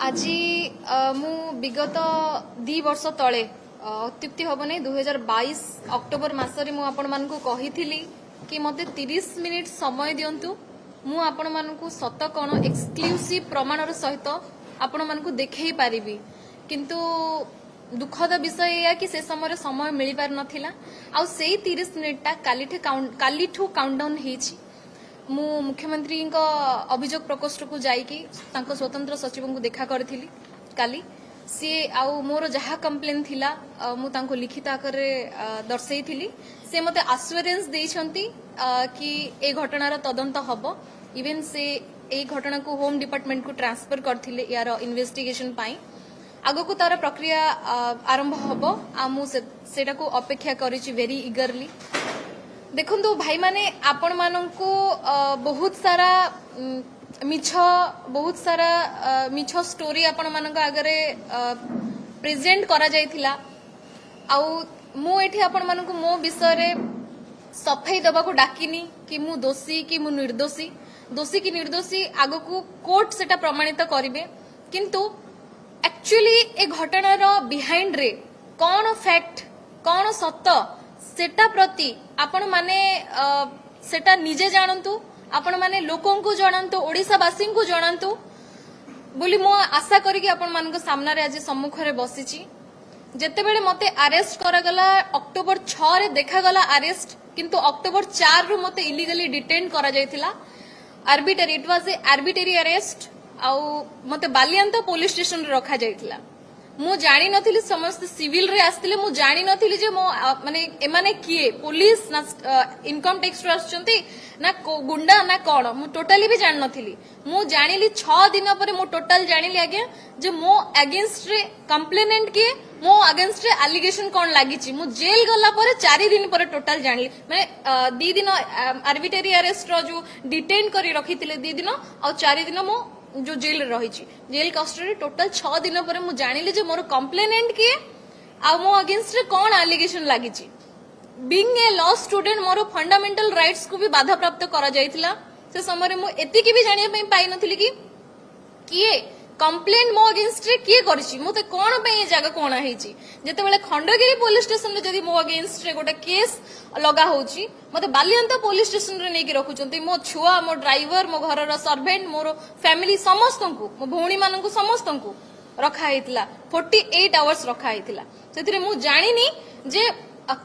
आज मु विगत 2 वर्ष तले अत्युक्ति हम नहीं 2022 अक्टोबर मसरे मु आपण मानकु कहिथिली कि मते 30 मिनिट समय दियंतु मु आपण मानकु सत कोन एक्सक्लूसिव प्रमाणर सहित आपण मानकु देखै पारिबी किंतु दुखद विषय या कि से समय मिल पार नथिला आ सेई 30 मिनिटा कालीठू काउंटडाउन हेछि मु मुख्यमंत्री अभियोग प्रकोष्ठ को जाइकी स्वतंत्र सचिव को देखा करी काली सी आउ मोर जहाँ कंप्लेन थिला मु लिखित आकार दर्शई से मते आश्योरेंस देइछंती कि ए घटनार तदंत हब इवेन से ए घटना को होम डिपार्टमेंट को ट्रांसफर करथिले यार इन्वेस्टिगेशन पाई आगो को तार प्रक्रिया आरंभ हब आ मु सेटा को अपेक्षा करिछि वेरी इगरली। देखो भाई माने आपण मानंकु बहुत सारा मिछ स्टोरी आपण मानक आगरे प्रेजेंट करा जायथिला आउ मु एठी आपण मानंकु मो विषय रे सफाई दबा को डाकिनी कि मु दोषी कि मु निर्दोषी दोषी कि निर्दोषी आगो को कोर्ट सेटा प्रमाणित करिवे किंतु एक्चुअली ए घटनार बिहाइंड रे कौन फैक्ट कौन सत्य सेटा प्रति आपण माने सेटा निजे जानतु आपण माने लोकों को जानतु ओडिसावासी को जानतु बोली मो आशा करी आपण मानक सामना रे आज सम्मुख रे बसिची जेते बेले मते अरेस्ट करा गला अक्टोबर 6 रे देखा गला अरेस्ट किंतु अक्टोबर 4 रु मते इलीगली डिटेन करा जायथिला arbitrary it was a arbitrary arrest आउ मते बालियांत पुलिस स्टेशन रे रखा जायथिला मु जानी नथिली समस्त सिविल रे आस्तिले मु जानी नथिली जे मो माने एमाने किए पुलिस ना इनकम टैक्स रे आछंती ना गुंडा ना कोन मु टोटली भी जान नथिली मु जानिली 6 दिन पर मु टोटल जानिली आगे जे मो अगेंस्ट रे कंप्लेनेंट किए मो अगेंस्ट रे एलिगेशन कोन लागिची मु जेल गला पर 4 दिन पर टोटल जानिली माने 2 दिन आर्बिटरी अरेस्ट रो जो डिटेन करी रखिथिले 2 दिन और 4 दिन मो जो जेल रही जेल कस्टडी टोटल 6 दिन पर मु जानिली जे मोर कंप्लेनेंट किए आ मो अगेंस्ट रे कोन एलिगेशन लागिची बीइंग ए लॉ स्टूडेंट मोर फंडामेंटल राइट्स को भी बाधा प्राप्त करा जायतिला से समय मु एति की भी जानिया पई पाई नथिली कि किए कंप्लेंट मो अगेंस्ट रे किए करछि मते कोन पई जगह कोन हेछि जते बेले खंडगिरी पुलिस स्टेशन रे जदी मो अगेंस्ट रे गोटे केस लगा होछि मते बालियांत पुलिस स्टेशन रे नेकी रखुचंती मो छुआ मो ड्राइवर मो घरर सर्वेंट मोर फैमिली समस्त को मो भौणी मानन को समस्त को रखा हेतिला 48 आवर्स रखा हेतिला सेथिरे मु जानिनी जे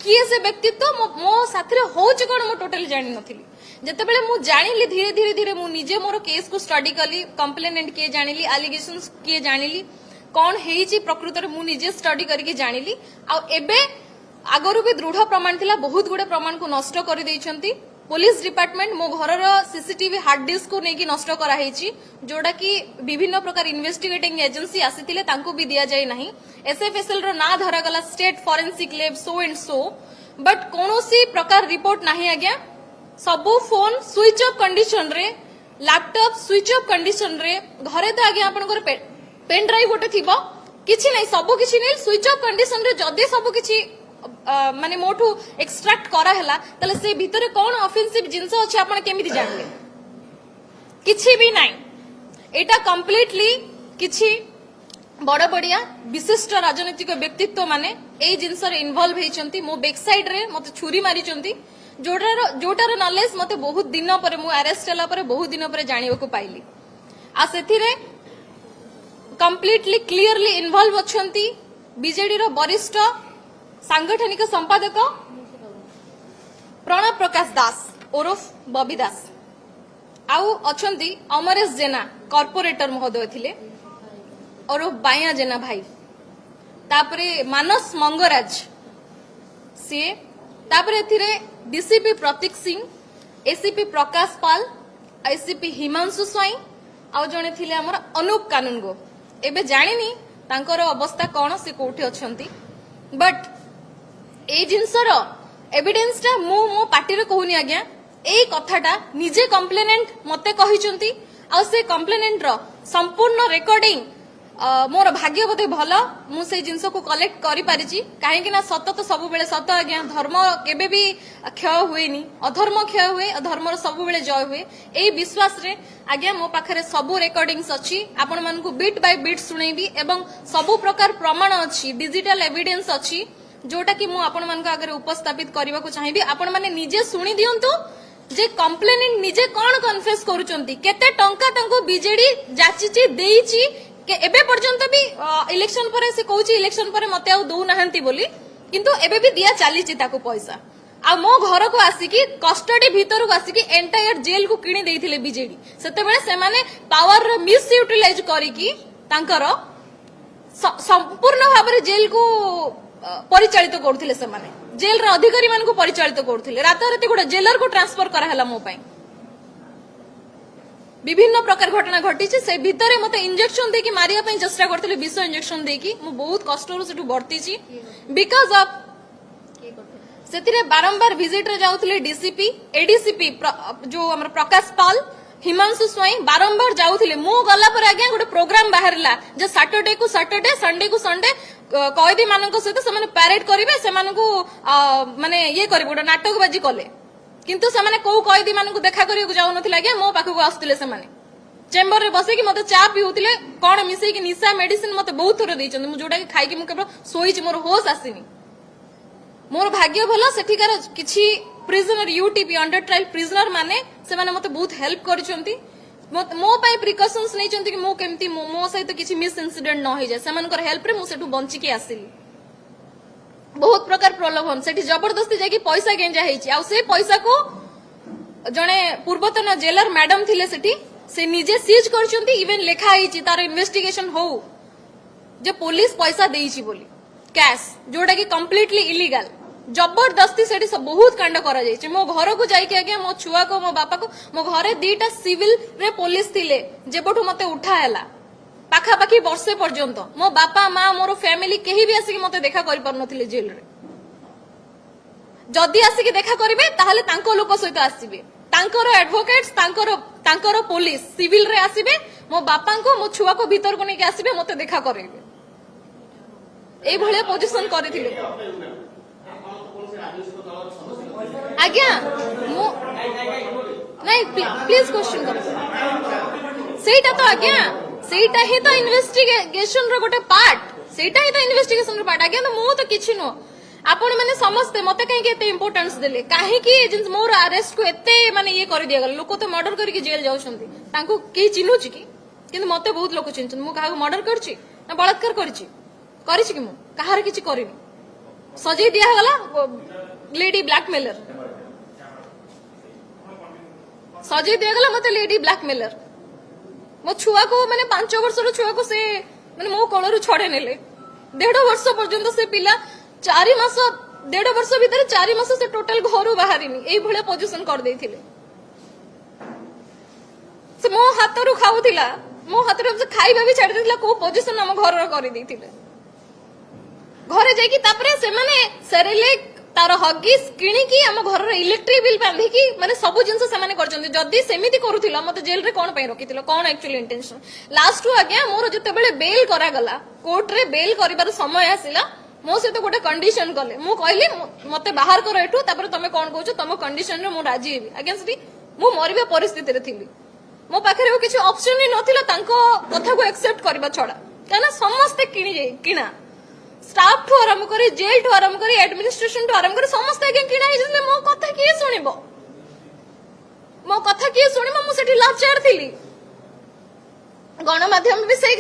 किए से व्यक्तित्व मो साथी रे होछि कोन मो टोटली जानि नथिली जते बेले मु जानिली धीरे धीरे मु निजे मोर केस को स्टडी कली कंप्लेनेंट किए जानिली एलिगेशंस किए जानिली कोन हेछि प्रकृत रे मु निजे स्टडी करके जानिली आ एबे आगरु भी दृढ़ प्रमाण थिला बहुत गुडे प्रमाण को नष्ट कर दैछंती पुलिस डिपार्टमेंट मो घरर सीसीटीवी हार्ड डिस्क को नेकी नष्ट करा हेछि जोडा कि विभिन्न प्रकार इन्वेस्टिगेटिंग एजेंसी आसीथिले तांको भी दिया जाय नाही एसएफएसएल रो ना धरा गला state forensic lab so and so but कोनोसी प्रकार रिपोर्ट नाही आज्ञा सबु फोन स्विच ऑफ कंडीशन रे लैपटॉप स्विच ऑफ कंडीशन रे घरे तो आज्ञा आपनकर पेन ड्राइव गोटे थिबो किछि नै सबु किछि नै स्विच ऑफ कंडीशन रे जदी सबु किछि माने मोठू एक्सट्रैक्ट करा हैला तले से भीतर कोन ऑफेंसिव जिंस अछि आपण केमिति जानले किछि भी नै एटा कंप्लीटली किछि बड़ बड़िया विशिष्ट राजनीतिक व्यक्तित्व माने ए जिंस रे इन्वॉल्व हेचंती मो बैक साइड रे मते छुरी मारिचंती जोटार नॉलेज मते बहुत दिन पर मु अरेस्ट होला पर बहुत दिन पर जानिबा को पाइली आ सेथिरे कंप्लीटली क्लियरली इन्वॉल्व अछंती बीजेडी रो वरिष्ठ सांगठनिक संपादक प्रणव प्रकाश दास ओरफ बबी दास आउ अछंती अमरेश जेना कॉर्पोरेटर महोदय थिले ओरफ बाया जेना भाई तापरे मानस मंगराज सी तापरे एथिरे डीसीपी प्रतीक सिंह एसीपी प्रकाश पाल आईसीपी हिमांशु स्वाई आउ जने थिले हमर अनूप कानूनगो एबे जानिनी तांकर अवस्था कोन से कोठी अछंती बट ए जिनसर एविडेंस टा मो पार्टी रे कहूनी आज्ञा ए कथाटा निजे कंप्लेनेंट मते कहिचंती आ से कंप्लेनेंट रो संपूर्ण रिकॉर्डिंग मोर भाग्य बोधे भल मुझे जिनस को कलेक्ट करी पारिची काहेकि ना सत तो सब बेले सत आज्ञा धर्म केबे भी क्षय हुएनी अधर्म क्षय हुए अधर्मर सब बेले जय हुए एई विश्वास रे आज्ञा मो पाखरे सबु रेकॉर्डिंग्स अछि आपण मानकु बीट बाय बीट सुनेबी एवं सबु प्रकार प्रमाण अछि डिजिटल एविडेंस अछि जोटा कि मु आपण मानक आगे उपस्थापित करबा को चाहिबी आपण माने निजे सुनी दियंतु जे कंप्लेनिंग निजे कोन कन्फेस करूचंती केते टंका तांको बीजेडी जाचिची देईची के एबे पर्यंत भी इलेक्शन पर से कहूची इलेक्शन पर मते आ दउ नाहंती बोली किंतु एबे भी दिया चालीची ताको पैसा आ मो घर को आसिकी कस्टडी भीतर को आसिकी एंटायर जेल को किणी देइथिले बीजेडी सेते बेले से माने पावर रो मिस यूटिलाइज करिकी तांकर संपूर्ण भाबरे जेल को परिचालित करथिले से माने जेल रे अधिकारी मान को परिचालित करथिले रात राती गोटे जेलर को ट्रांसफर करा हला मो पई विभिन्न प्रकार घटना घटी से भितर मते इंजेक्शन देकी मारिया पई चेष्टा करथिले विष इंजेक्शन देकी मु बहुत कष्ट रो सेटु बढ़ती छी बिकॉज ऑफ सेतिरे बारंबार विजिट रे जाउथिले डीसीपी एडीसीपी जो हमर प्रकाश पाल हिमांशु स्वाई बारंबार जाउथिले मु गला पर आज्ञा गोटे प्रोग्राम बाहरला जे सैटरडे को सैटरडे संडे को संडे कैदी मानक सहित से पैरेड करेंगे से माने ये कर गोटे नाटकबाजी कले किंतु से कौ कैदी मान देखा करने जाऊन आज्ञा मो पाखक आसुले से चेम्बर में बसैकी मत चा पिउतिले कौन मिसेकी निशा मेडिसिन मत बहुत थर देइछन जोटा कि खाई मु केवल सोईची मोर होश आसीनी मोर भाग्य भल सेठिकार किछि prisoner UTP under trial prisoner माने से माने मते बहुत हेल्प करिसंती मो पाई प्रिकॉशंस नै चंती कि मो केमती मो सहित किछि मिस इंसिडेंट न होई जाय सेमानकर हेल्प रे मु सेटु बंची के आसिली बहुत प्रकार प्रलोभन सेठी जबरदस्ती जाकी पैसा गेंजा हेछि आ से पैसा को जणे पूर्वतन जेलर मैडम थिले सेठी से निजे सीज करचंती इवन लेखा हेछि तार इन्वेस्टिगेशन हो जे पुलिस पैसा देइछि बोली कैश जोटा कि कंप्लीटली इलीगल जबरदस्ती सेठी सब बहुत कांड करा जाइछे मो घर को जाई के आगे मो छुआ को मो बापा को मो घरे दीटा सिविल रे पुलिस थिले जेबठु मते उठा हैला पाखा पाखी वर्षे पर्यंत मो बापा माँ मोर फैमिली केही भी आसिक मते देखा करि पर नथिले जेल रे जदी आसिक देखा करिवे ताहले तांको लोक सहित आसीबे तांकर एडवोकेट्स तांकर पुलिस सिविल रे आसीबे मो बापा को मो छुआ को भीतर को नेके आसीबे मते देखा करिवे एई भले पोजीशन करिथिले आज्ञा मो नहीं प्लीज क्वेश्चन करो सेटा तो आज्ञा सेटा ही तो इन्वेस्टिगेशन रो गोटे पार्ट सेटा ही तो इन्वेस्टिगेशन रो पार्ट आज्ञा तो मो तो किछि नो आपण माने समस्त मते कहीं के एते इंपोर्टेंस देले काहे कि जिन मोर अरेस्ट को एते माने ये कर दिया गल लोक तो मर्डर करके जेल जाउछंती तांको के चिनुछि कि किंतु मते बहुत लोक चिन्हछन मु काहा मर्डर करछि ना बलात्कार करछि कि मु काहार किछि करिनी सजै दिया गला लेडी ब्लैकमेलर सजै दिया गला मते लेडी ब्लैकमेलर मो छुआ को माने 5 वर्षर छुआ को से माने मो कोलरु छडे नेले 1.5 वर्ष पर्यंत से पिला 4 मास 1.5 वर्ष भीतर 4 मास से टोटल घरु बाहरिनी एई भले पोजीशन कर देथिले से मो हातरु खाउथिला मो हातरु से खाइबा भी छाडी देथिला को पोजीशन हम घर रो करि देथिले घरे जाई कि तापरे से माने सेरेलेक तार हगिस किणिकी आम घर इलेक्ट्रिक बिल बांधिकी माने सब जिनस से करछन्ती जदी सेमिति करूथिला मते जेल रे कोन पई रखिथिलो कोन एक्चुअली इंटेंशन लास्ट टू आज्ञा मोर जते बेले बेल करा गला कोर्ट रे बेल करिबार समय आसिला मो से तो गोटे कंडीशन कले मु कहली मते बाहर कर एठू तापर तमे कोन कहछो तम कंडीशन रे मु राजी हेबी आज्ञा सेठी मु मरिबा परिस्थिति रे थिली मो पाखरे किछि ऑप्शन ही नथिला तांको कथा को एक्सेप्ट करबा छडा काना समस्त किणी जाई किना स्टाफ ठू आरंभ करी जेल ठू आरंभ करी एडमिनिस्ट्रेशन ठू आरंभ करी समस्त आगे किना हिजने मो कथा किए सुनिबो मो कथा किए सुनिबो मु सेठी लाचार थिली गणमाध्यम भी से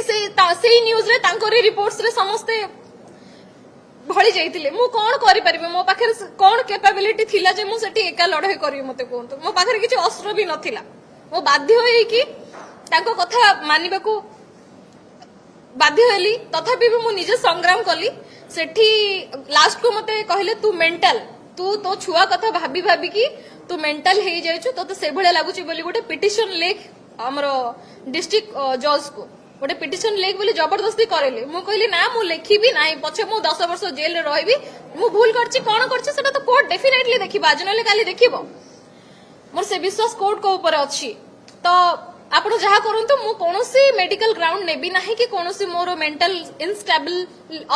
न्यूज रे तांकोरी रिपोर्ट्स रे समस्त भଳି जाइतिले मु कोन करि परिबे मो पाखरे कोन कैपेबिलिटी थिला जे मु सेठी एका लढाई करियो मते कोंतो मो पाखरे किछि अस्त्र भी नथिला मो बाध्य होई कि तांको कथा मानिबाकू बाध्य हेली तथापि भी मु निजे संग्राम कली सेठी लास्ट को मते कहले तू मेंटल तू तो छुआ कथा भाबी भाबी कि तू मेंटल हे जाइछु तो से भळे लागुची बोली गोटे पिटिशन लेख हमरो डिस्ट्रिक्ट जज को गोटे पिटिशन लेख बोली जबरदस्ती करेले मु कहली ना मु लेखिबी नाही पछे मु 10 वर्ष जेल रे रहबी मु भूल करछि कोन करछि सेटा तो कोर्ट डेफिनेटली देखिबो आज नले काली देखिबो मोर से विश्वास कोर्ट को ऊपर अछि तो ଆପଣ ଯାହା କରନ୍ତୁ ମୁଁ କୌଣସି ମେଡିକାଲ ଗ୍ରାଉଣ୍ଡ ନେବି ନାହିଁ କି କୌଣସି ମୋର ମେଣ୍ଟାଲ ଇନଷ୍ଟାବଲ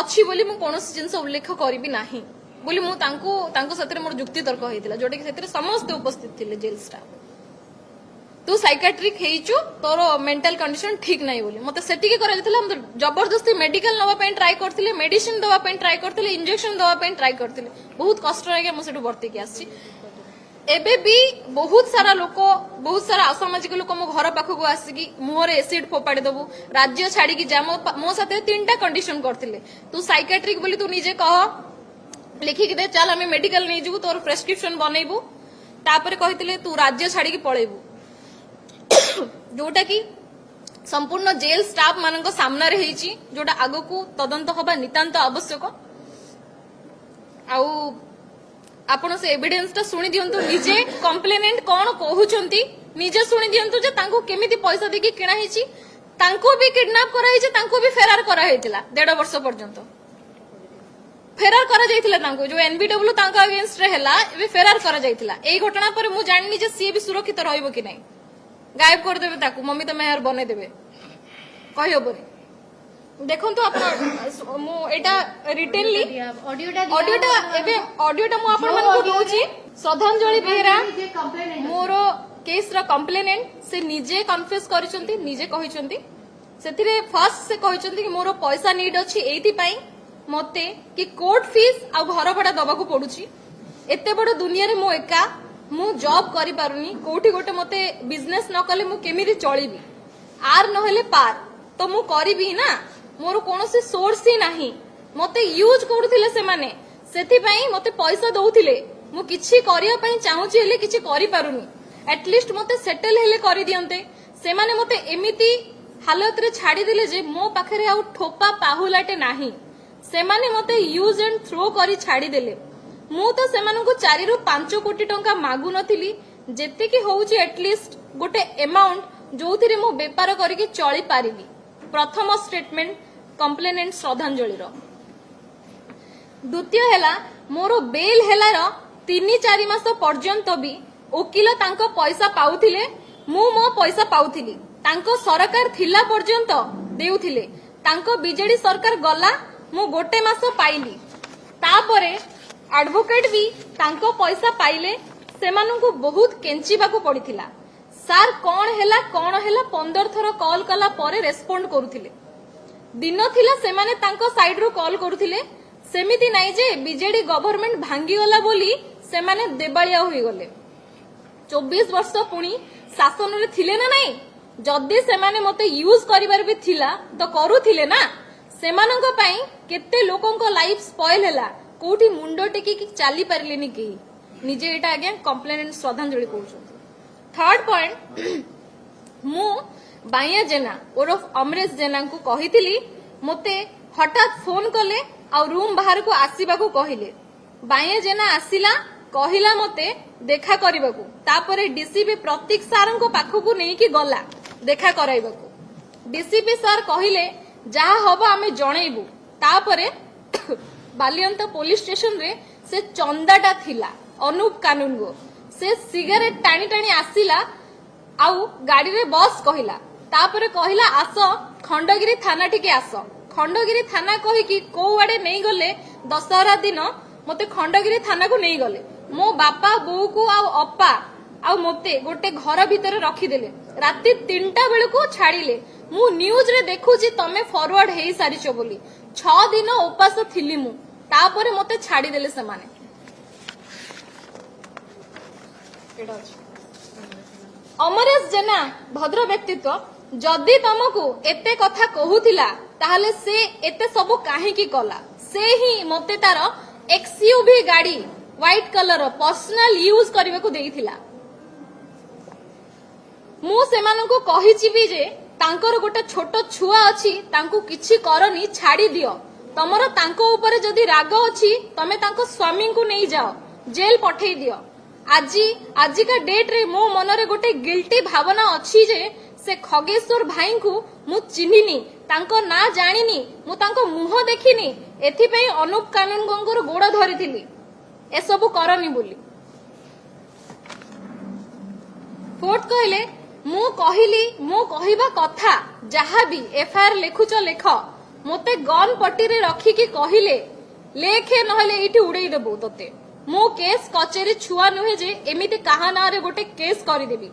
ଅଛି ବୋଲି ମୁଁ କୌଣସି ଜିନିଷ ଉଲ୍ଲେଖ କରିବି ନାହିଁ ବୋଲି ମୁଁ ତାଙ୍କ ସାଥିରେ ମୋର ଯୁକ୍ତି ତର୍କ ହେଇଥିଲା ଯୋଉଟା କି ସେଥିରେ ସମସ୍ତେ ଉପସ୍ଥିତ ଥିଲେ ଜେଲ୍ ଷ୍ଟାଫ। तू साइकाट्रिक हेइचु तोर मेंटल कंडीशन ठीक नहीं बोली मते सेटिके कराइथिला हम जबरदस्ती मेडिकल नवा पे ट्राई करथिले मेडिसिन दवा पे ट्राई करथिले इंजेक्शन दवा पे ट्राई करथिले बहुत कष्ट रे हम सेटु भर्ती के आसी एबे भी बहुत सारा लोक बहुत सारा असामाजिक लोक मो घर पाखको आसिकी मुहर एसिड फोपाड़ी दबु राज्य छाड़ी की जा मो साथे तीनटा कंडीशन करथिले तू साइकाट्रिक बोली तू निजे कह लिखिक दे चल हमें मेडिकल नहीं जीवु तोर प्रेस्क्रिप्शन बनैबु तापरे कहिथिले तू राज्य छाड़ी की पळैबु जोटा कि संपूर्ण जेल स्टाफ मानक सामना रे हेची जोटा आगो को तदंत हबा नितांत आवश्यक आउ आपण से एविडेंस ता सुनि दियंतु निजे कंप्लेनेंट कोन कहउचंती निजे सुनि दियंतु जे तांको केमिति पैसा देकी किणा हेची तांको भी किडनैप करा हेची तांको भी फेरार करा हेतिला 1.5 वर्ष पर्यंत फेरार करा जाइतिला तांको जो एनबीडब्ल्यू तांका अगेंस्ट रे हला एबे फेरार करा जाइतिला एई घटना पर मु जाननी जे सी भी सुरक्षित रहइबो कि नै गायब कर देबे ताकू मम्मी तो मेहर बने देबे कहि होबो देखंतु आपण मु एटा रिटेनली ऑडियोटा एबे ऑडियोटा मु आपण मन को दोची श्रद्धांजलि बेहरा मोरो केस रा कंप्लेनेंट से निजे कन्फेस करिसंती निजे कहिसंती सेतिरे फर्स्ट से कहिसंती कि मोरो पैसा नीड अछि एथि पई मते कि कोर्ट फीस आ घर भड़ा दबा को पडुची एते बड़ दुनिया रे मो एका मु जॉब करि पारुनी कोठी गोटे मते बिजनेस न कले मु केमिति चळीबी आर न हेले पार तो मु करिबी ना मोर कोनोसी सोर्स ही नाही मते यूज करथिले से माने सेति पई मते पैसा दउथिले मु किछि करिया पई चाहूची हेले किछि करि पारुनी एटलीस्ट मते सेटल हेले करि दियंते से माने मते एमिति हालत रे छाडी दिले जे मो पाखरे आ ठोपा पाहुलाटे नाही से माने मते यूज एंड थ्रो करि छाडी देले मु तो सेमानकु 4 ରୁ 5 कोटी टंका मागु नथिली जेते कि होउची एटलीस्ट गोटे अमाउंट जोथिरे मु व्यापार करिके चली पारिबी प्रथम स्टेटमेंट कंप्लेनेंट श्रद्धांजलि रो द्वितीय हेला मोरो बेल हेला रो 3-4 मास पर्यंत भी वकील तांको पैसा पाउथिले मु मो पैसा पाउथिली तांको सरकार थिला पर्यंत देउथिले तांको बीजेडी सरकार गला मु गोटे मास पाइली तापरे एडवोकेट भी तांको पैसा पाइले सेमानंकु बहुत केंचिबा को पड़िथिला सर कोन हेला 15 थरो कॉल कला परे रेस्पोंड करूथिले दिन थिला सेमाने तांको साइड रो कॉल करूथिले सेमिति नाही जे बीजेडी गवर्नमेंट भांगी गला बोली सेमाने देबाळिया होई गले 24 वर्ष पुणी शासन रे थिले ना नाही जदी सेमाने मते यूज करिबार भी थिला तो करूथिले ना सेमानंको पई केते लोकंको लाइफ स्पॉइल हेला कोठी मुंडो टेकी कि चाली पारलेनी के निजे एटा आगे कंप्लेनेंट श्रद्धांजलि कहउछु थर्ड पॉइंट मु बाया जेना ओरफ अमरेश जेना को कहितली मते हठात फोन कले आ रूम बाहर को आसीबा को कहिले बाया जेना आसिला कहिला मते देखा करबाकू तापरे डीसीपी प्रतीक सारन को पाखो को नै कि गला देखा कराइबाकू डीसीपी सर कहिले जा हबो हमें जणैबू तापरे बालियंत पुलिस स्टेशन रे से चंदाटा थिला अनूप कानून गो से सिगरेट टाणी टाणी आसिला आउ गाड़ी रे बस कहिला तापरे कहिला आस खंडगिरी थाना टिके आस खंडगिरी थाना कहि कि को आडे नै गले दशहरा दिन मते खंडगिरी थाना को नै गले मो बापा बो को आउ अप्पा आउ मते गोटे घर भितर रखी देले राती 3टा बेल को छाड़ीले मु न्यूज रे देखुची तमे फॉरवर्ड हेई सारिचो बोली 6 दिन उपास थिली मु तापरे मते छाड़ी देले से माने अमरेश जेना भद्र व्यक्तित्व जदि तुमको एते कथा कहूथिला ताहले से एते सब काहे की कला से ही मते तार एक्सयूवी गाड़ी व्हाइट कलर पर्सनल यूज करबे को देइथिला मु सेमाननको कहिछि भी जे तांकर गोटे छोट छुआ अछि तांको किछि करनी छाड़ी दियो तमरो तांको ऊपर जदि राग अछि तमे तांको स्वामी को नहीं जाओ जेल पठेई दियो आजी का डेट रे मो मन रे गोटे गिल्टी भावना अछि जे से खगेश्वर भाई को मु चिन्हिनी तांको ना जानिनी मु तांको मुह देखिनी एथि पई अनूप कानून गंगर गोड़ धरिथिली ए सब करनी बोली फोर्थ कहले मु कहली मो कहवा कथा जहाँ भी एफआईआर लिखुच लेख मते गन पट्टी रे रखिकी कहले लेखे नहले इठी उड़ेई देबो तते मो केस कचेरी छुआ नुहे जे एमिते काहा ना रे गोटे केस करिदेबी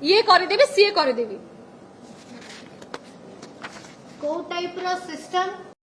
ये करिदेबी सीए करिदेबी को टाइप रो सिस्टम